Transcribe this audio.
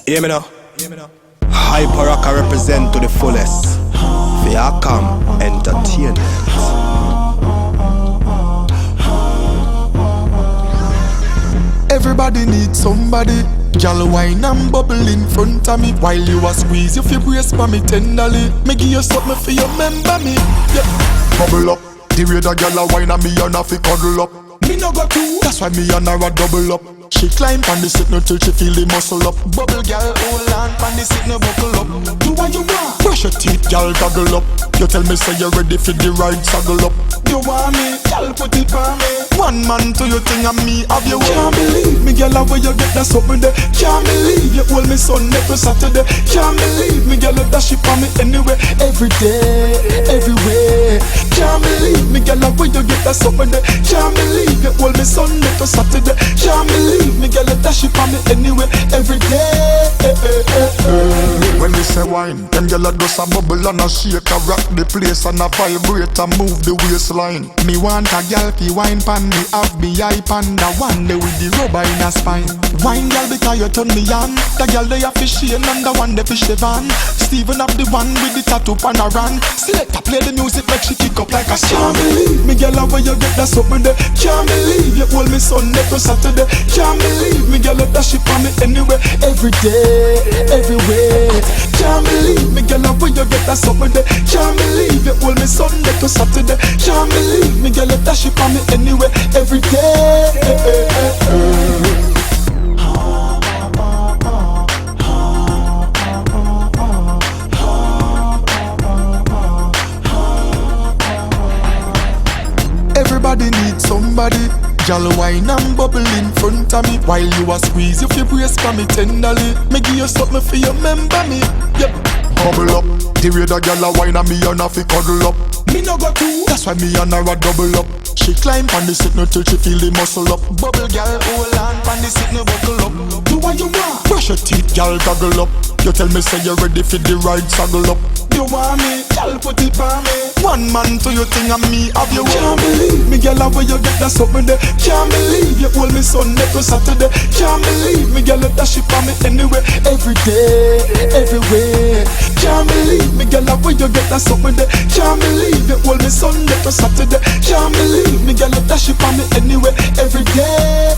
Hear me now? Hyper Rock I represent to the fullest. For come entertainment. Everybody needs somebody. Girl, wine and bubble in front of me while you a squeeze your brace for me tenderly. Me give you something for you, remember me. Yeah. Bubble up. The way the girl a wine and me and a fi cuddle up. Me no go too. That's why me and her a double up. She climb on the signal till she feel the muscle up. Bubble girl, hold on on the signal, buckle up. Do what you want. Brush your teeth, girl, goggle up. You tell me say you're ready for the ride, saddle up. You want me, girl, put it on me. One man to your thing and me have you. Can't believe me, girl, how you get that something there. Can't believe you hold me Sunday to Saturday. Can't believe me, girl, that she for me anyway, every day, everywhere. Can't believe me, girl, how you get that something there. Can't believe you hold me Sunday to Saturday. Can't believe me, girl, that she for me anyway, every day. When me say wine, them girl a just a bubble and a shake, a rock the place and a vibrate and move the waistline. Me want a girl fi wine pan me, have me eye pan the one day with the rubber in a spine. Wine girl because you turn me on. The girl they a fish and the one they fish the van. Steven up the one with the tattoo pan a run. Select play the music make she kick up like a song. Can't believe me, girl, how you get that something there. Can't believe you hold me Sunday to Saturday. Can't believe me, girl, that she for me anyway, every day, everywhere. Can't believe me, girl, how you get that something there. Can't believe you hold me Sunday to Saturday. Can't believe me, girl, that she for me anyway, every day. Everybody needs somebody. Girl, wine and bubble in front of me while you a squeeze your brace for me tenderly. Me give you something for you, remember me. Yep. Bubble up. The way the girl a wine and me and a fi cuddle up. Me no go too. That's why me and her a double up. She climb on the signal till she feel the muscle up. Bubble girl, hold on on the signal, buckle up. Do what you want. Brush your teeth, girl, goggle up. You tell me say you're ready for the ride, saddle up. You want me, girl, put it on me. One man to your thing and me have you. Can't believe me, girl, how you get that something there. Can't believe you hold me Sunday to Saturday. Can't believe me, girl, that she for me anyway, every day, everywhere. Can't believe me, girl, how you get that something there. Can't believe you hold me Sunday to Saturday. Can't believe me, girl, that she for me anyway, every day.